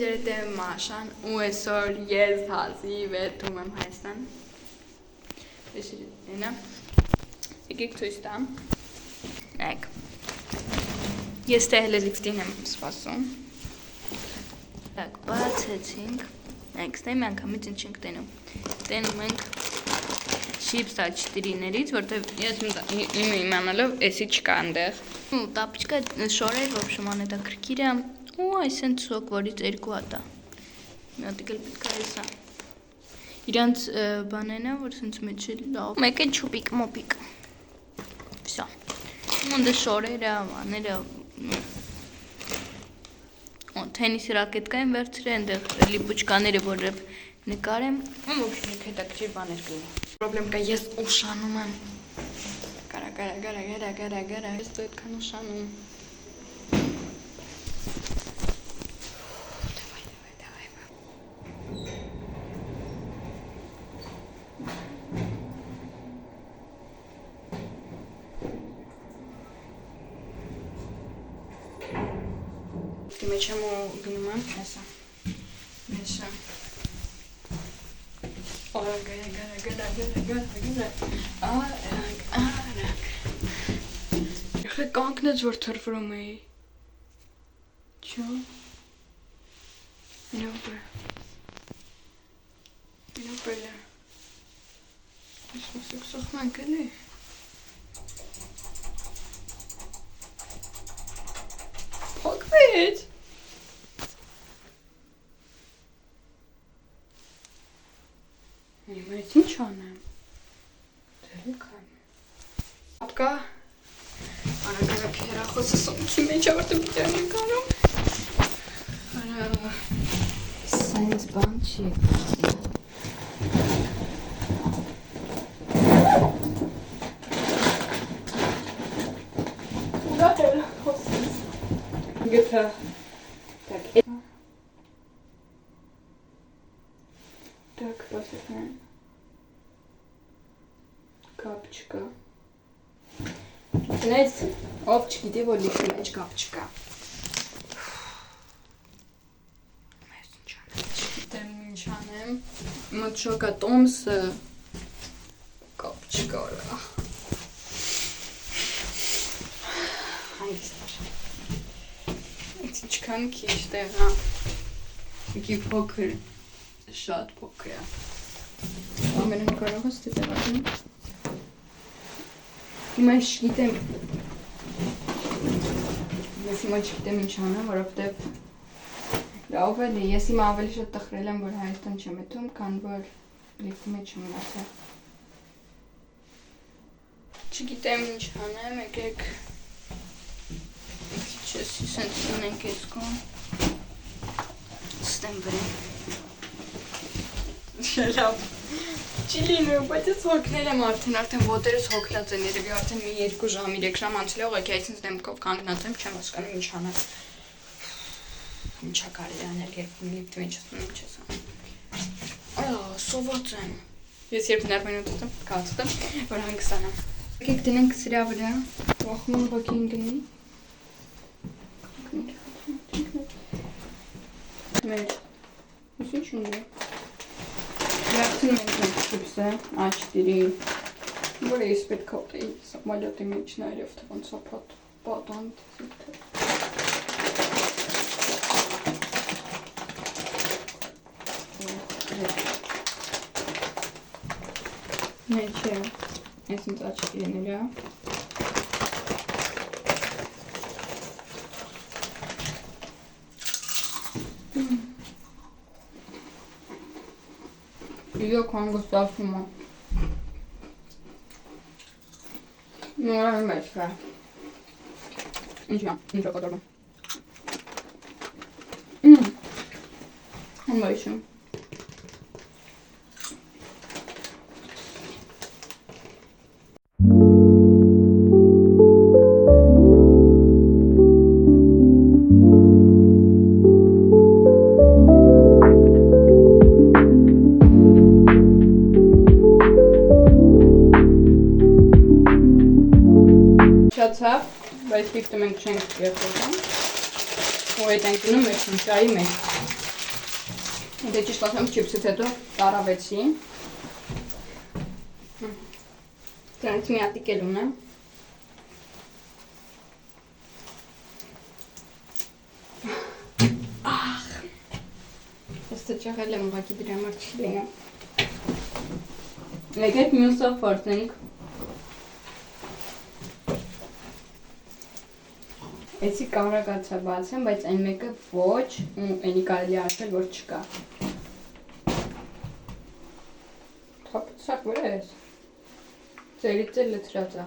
ինձ Մաշան ու այսօր ես հազի վերթում եմ Հայաստան։ Էնա եկեք ցույց տամ։ Եք։ Ես տեղ լիֆտին եմ սպասում։ Так, բացեցինք։ Եք, ստե միանգամից ինչ ենք տենում։ Տենում ենք chips A4-ներից, որտեղ ես իմանալով էսի չկա այնտեղ։ Ու տապիչկա շորեր, в общем, անհետաքրքիր է։ Ու այսինքն սոկ, որից երկու հատ է։ Մի հատ էլ պետք է հեսա։ Իրանց բանեն է, որ սենց մեջը լավ։ Մեկ է չուպիկ մոպիկ։ Всё։ Ունդ շորերը, աները Թենիսի ռակետկային վերցրել, այնտեղ լիպուչկաները, որով նկարեմ, ու ոբշեն հետաքրքիր բաներ կլինի։ Պրոբլեմ կա, ես ուշանում եմ։ Գարա, ես դու այդքան ուշանում։ Մեջ եմ ու գնում եմ հեսա։ Մեջը։ Արագ։ Եղե կանգնեց, որ թրվրում էի։ Չո։ Ինոպելը։ Ես մսիկ սոխմանք էլի։ Փոքվեց։ Ես ինչ անեմ։ Դերեք եմ։ Ապկա։ Արագ հեռախոսը սոմքի մեջ ավարտը վիդեոն եմ կարում։ Սենց բան չի եկացի։ Ուրա հեռախոսս։ Գետա։ Так, посмотрим. Капчика. Знаете, овчики, где вот лишь капчика. Там ничаем. Мы что готовим с капчика. Эти чеканки, что я такие покер. Շատ փոքր է։ Ամենը կարող ես դեպի։ Հիմա չգիտեմ։ Ես հիմա չգիտեմ ինչ անեմ, որովհետև լավ է, ես հիմա ավելի շատ տխրել եմ, որ Հայաստան չեմ եթում, քան որ լիֆտի մեջ եմ մնացել։ Չգիտեմ ինչ անեմ, եկեք։ Քիչ սենց ունենք այս կողմ։ Ստեմ բերեմ։ Լավ, չի լինում, բայց ես հոգնել եմ արդեն ոտերս հոգնած են, երևի արդեն մի 2 ժամ, 3 ժամ անցել է ուղղակի այսինքն դեմքով կանգնած եմ, չեմ հասկանում ինչ անեմ։ Ինչա կարելի անել, երբ լիֆտի մեջ ես անում։ Սոված եմ։ Ես երբ նարմեն ուտում, կացուտեմ, որ հանգստանամ։ Եկեք դնենք սրա վրա, վախում ուղղակի ինգնի։ Մեր, ես ինչ ունի։ Վերցնում ենք չիպսը, A4-ի, որը ես պետք է ուտեի սամալյոտի մեջ նայրև թվանց ապատ պատանդ Մեջ է, ես ինձ A4-ին էլա Yok hangisi mı? Ne var başka? İnşallah kadar mı? Ama işim. Շացավ, բայց լիֆտը մենք չենք երկրում, ու այդ ենք գնում մեր շնչայի մեջ։ Դե ճիշտ ասեմ, չիպսից հետո տարավեցի։ Դրանից մի հատիկ էլ ունեմ։ Ըստ ճաղել եմ ուղղակի դրա համար չի լինում։ Եկեք մյուսը փորձենք։ Էսի կարողացա բացեմ, բայց այն մեկը ոչ, ու այնի կարելի ասել, որ չկա։ Թափուցակ որ ես։ Ձերից էլ լցրած է։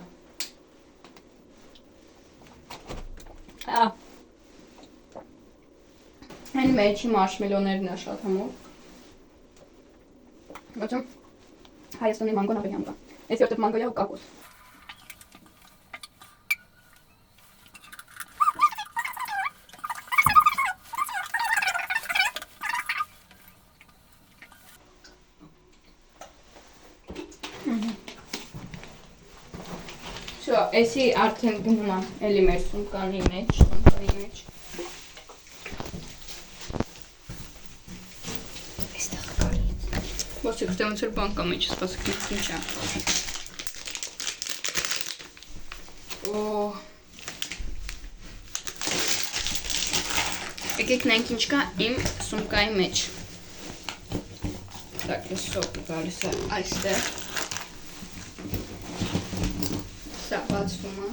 Այն մեջի մարշմելոներն է շատ համով։ Ոչմ Հայաստանի մանգոն ավելի համ կա։ Էսի որտեղ մանգոյա ու կակոս։ Շո, էսի արդեն գնում է էլի մեր սումկանի մեջ, Ոչիկ, դե ոնց որ բան կա մեջ, սպասեք ինչ է։ Եկեք նայենք ինչ կա իմ սումկայի մեջ։ Так, ես սոպը գալիս է այստեղ։ Սա բացվում է։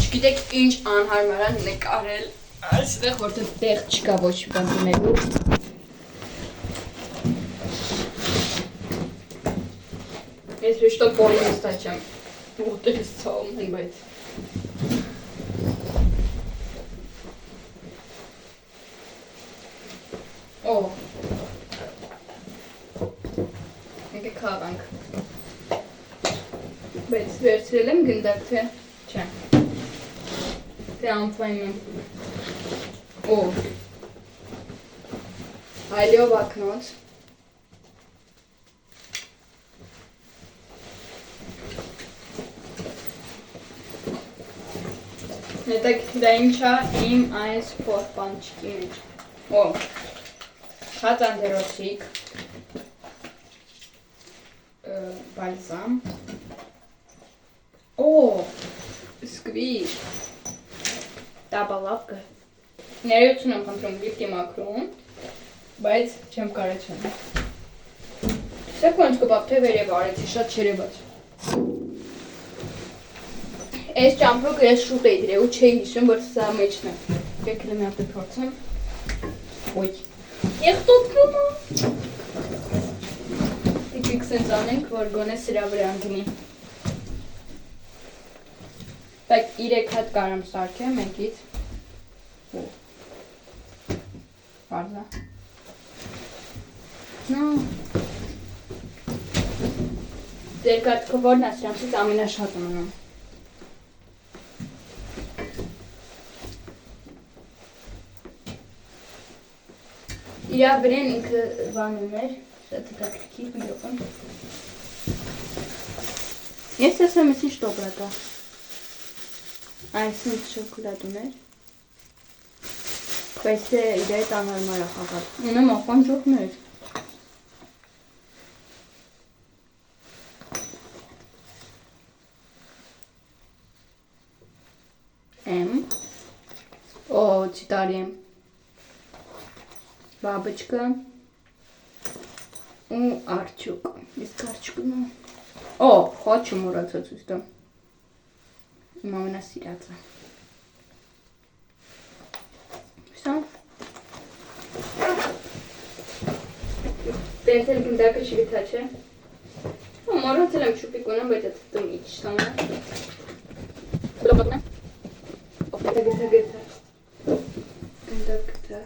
Չգիտեք ինչ անհարմար է նկարել այստեղ, որտեղ տեղ չկա ոչ մի բան դնելու։ Ես հեշտով բոլի նստա չեմ, ուտել ես ծաում են, բայց եկեք խաղանք, բայց վերցրել եմ գնդակ, թե չէ, թե անպայմ եմ, այլիով ակնոց, հետաքրքիր դա ինչ է իմ այս փորպանչիկի մեջ, շատ անդերոսիկ, բալզամ, սկվիր, տաբալավկը, ներյություն եմ խնդրում լիպտի մակրում, բայց չեմ կարեցում, սեք ոնց կպապ թե վերև արեցի, շատ չերևաց, Այս ճամպրոկը ես շուտ էի դրել ու չէի հիշում, որ սա մեջն է, եկել եմ հատը փորձեմ, եղտոտվում է, եկեք սենց անենք, որ գոնե սրա վրա անգնի, բայց 3 հատ կարամ սարքեմ եկից, պարզա, ձեր կարգը որն է սրանցից ամենաշատ մնում, Իրա վրեն ինքը վանում էր, շատ հետաքրքիր մի րոպե։ Ես ասեմ ես ինչ տոպրակա։ Այս ինձ շոկոլադ ուներ։ Բայց է իրա հետ անհարմար է խաղալ։ Ունեմ ախանջողներ։ Չիտարի եմ։ Բաբочка ու արջուկ, իսկ արջուկն ու, խոչը մորացած ուստա, իմ ամենասիրածը, սա, տենց էլ գնդակը չգտա չէ, մորացել եմ շուպիկ ունեմ, բայց այդ տում իչ տամը, գտա, գնդակ գտա,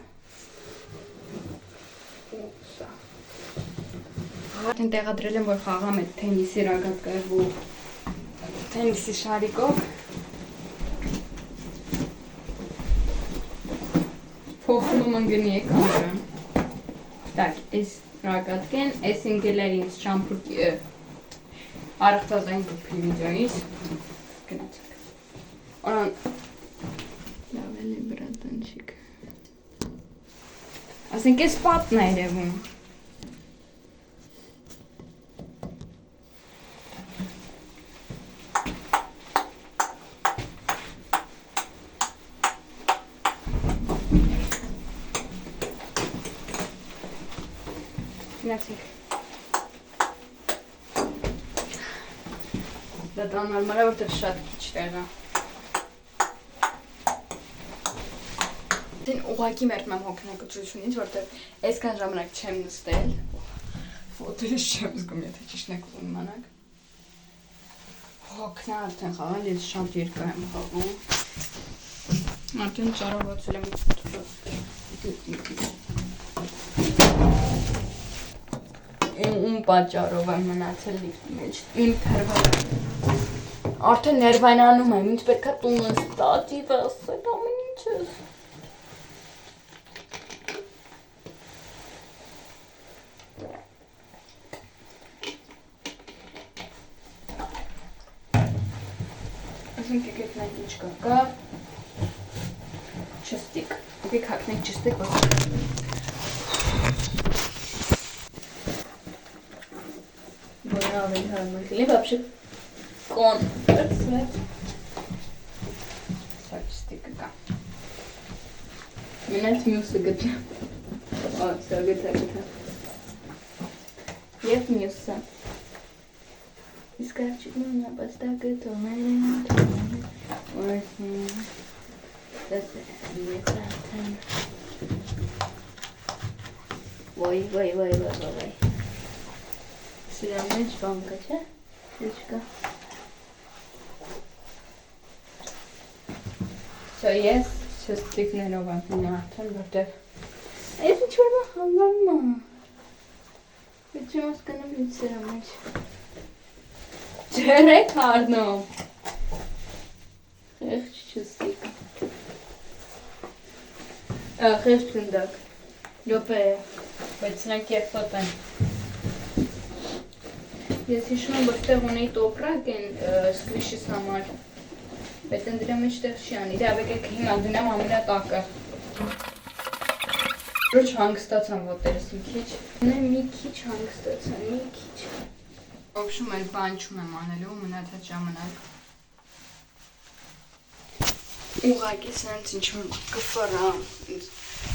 Արդեն տեղադրել եմ, որ խաղամ այդ թենիսի ռագատկայով ու թենիսի շարիկով փոխնում ընգնի է կամրան Так, այս ռագատկեն, այս ինգելեր ինձ շամպուրկի առղծազային գուպի վիդեոից գնացեք Օրան լավ էլ է բրատանչիկ Ասենք էս պատն է երևում։ Գնացինք։ Դա նորմալ է, որտեղ շատ քիչ տեղ է։ Դեն ուղղակի մերտում եմ հոգնակցությունից, որտեղ այսքան ժամանակ չեմ նստել։ Ֆոտոյից չեմ զգում, եթե ճիշտն եք ուզում իմանաք։ Հոգնա արդեն խաղալ, ես շատ երկար եմ խաղում։ Արդեն ծառավացել եմ ում պատճառով եմ մնացել լիֆտի մեջ, իմ թրվալը։ Արդեն ներվայնանում եմ, ինձ պետք է տունը ստատիվ ասել, ամեն ինչ ես։ Ասենք եկեք նայք ինչ կա, չստիկ, եկեք հակնենք չստիկ, ոչ ավելի հարմար կլինի, вообще կոն վերցրեց, սա չստիկը կա, մենած մյուսը գտնեմ, սա գտա, և մյուսը, իսկ արջիկնում նապաստակը թողնել եմ, որսին, դաս ես արդեն, վայ, Սրա մեջ բան կա, չէ՞, չկա։ Սա ես չստիկներով եմ արդեն, որտեղ այս ինչ-որ բան խանգարում է։ Ես չեմ հասկանում ինչ սրա մեջ։ Ջրեք առնում։ Խեղճ չստիկ։ Խեղճ գնդակ։ Լոպե, բայց սրանք եվտոտ են։ Ես հիշում եմ, որ տեղ ունեի տոպրակ են սկրիշիս համար, բայց են դրա մեջ տեղ չի անի, դավեք եք հիմա դնեմ ամենատակը։ Ռոչ հանգստացան ոտերս մի քիչ, մի քիչ հանգստացան, մի քիչ։ Ովշում էլ բան չունեմ անելու, մնացած ժամանակ։ Ուղղակի սրանց ինչ-որ կֆարա,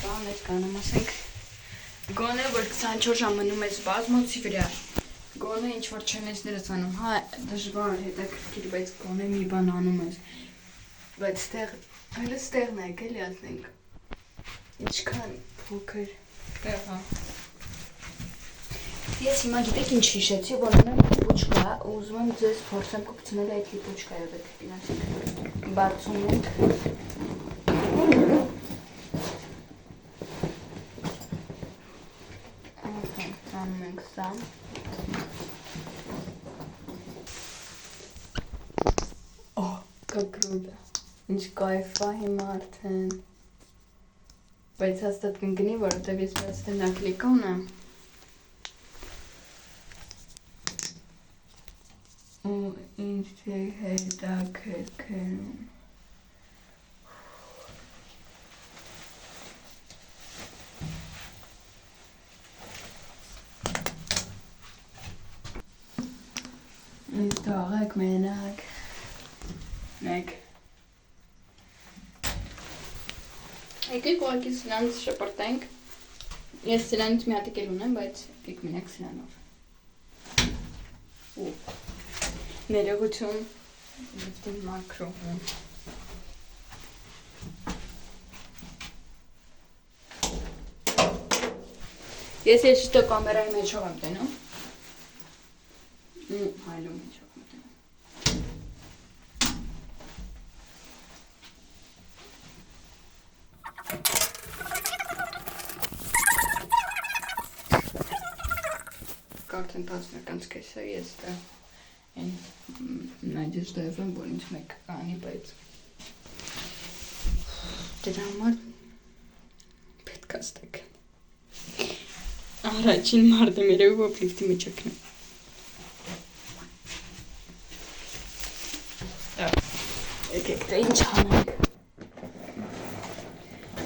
բան էտ կանեմ, ասենք, գոնե, որ 24 ժամ մնում ես բազմոցի վրա։ Գոնե ինչ-որ չեն ես ներս անում, հա դժվար հետաքրքիր, բայց գոնե մի բան անում ես, բայց հելս տեղն եք էլի ասնենք, ինչքան փոքր տեղ հա։ Ես հիմա գիտեք ինչ հիշեցի, որ ունեմ լիպուչկա, ուզում եմ ձեզ փորձեմ կպցնել այդ լիպուչկայով եք գնացինք, բարձում ենք։ Անում ենք սա։ Կգրուդը, ինչ կայֆա հիմա արդեն, բայց հաստատ կնգնի, որովհետև ես մեծ տենակլիկա ունեմ, ու ինչ հետաքրքրում, ինձ թողեք մենակ, մեկ եկեք ուղղակի սրանից շպրտենք, ես սրանից մի հատիկ էլ ունեմ, բայց եկեք մենակ սրանով, ներողություն, լիվտին մակրովում, ես եշտը կամերայի մեջով եմ տենում, հայլում մեջով եմ տենում, Արդեն 10-ականց կեսը ես դա այն նադեժդայով եմ, որ ինձ մեկ կանի, բայց դրա համար պետք է ստեքեն։ Առաջին մարդ եմ երևի, որ լիֆտի մեջ եկնեմ։ Եկեք դե ինչ անենք։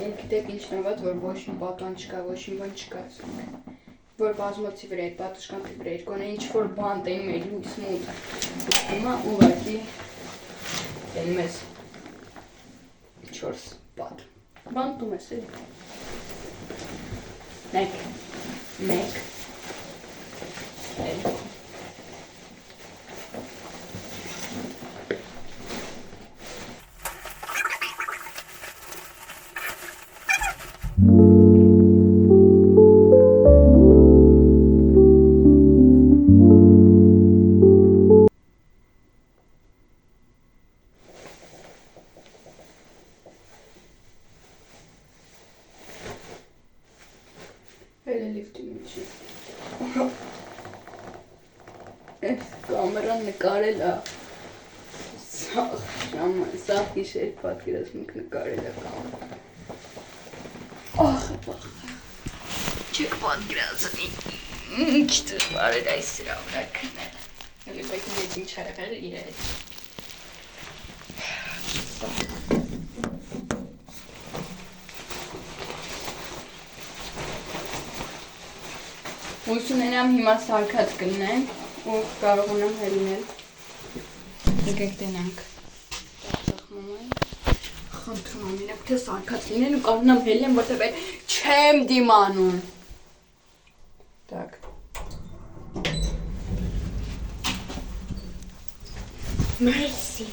Եկեք դե գիտեք ինչ նոված, որ ոչ մի պատան չկա, ոչ մի բան չկա, որ բազմոցի վրա, այդ պատշգամբի վրա էր, կոնե ինչ-որ բան տենում էր լույս մութ, հիմա ուղղակի տենում ես 4 պատ, բանտում ես էլի, 1, 2 Կամերան նկարել է, սաղ գիշեր պատկերացմունք նկարել է կամերան, չեք պատկերացնի, ինչ դժվար էր այս սրա վրա քնել, էլի բայց ինձ ինչ եղել իր հետ, Հույս ունենամ հիմա սարքած կննեմ ու կարող ունեմ հելինել, եկեք տենանք, խնդրում եմ իրեք թե սարքած լինեն ու կարող ունեմ հելնեմ, որտև չեմ դիմանում, տակ, մերսի,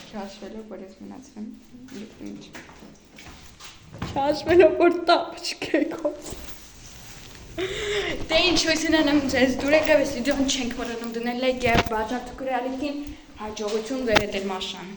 չաշվելով, որ ես մնացվեմ, չաշվելով, որ տապ չկեք հոց, Դե ինչ հույս ունենամ ձեզ դուր եկավ այս վիդեոն չենք մոռանում դնել լայք եւ բաժանեք գրալիքին հաջողություն վերել Մաշան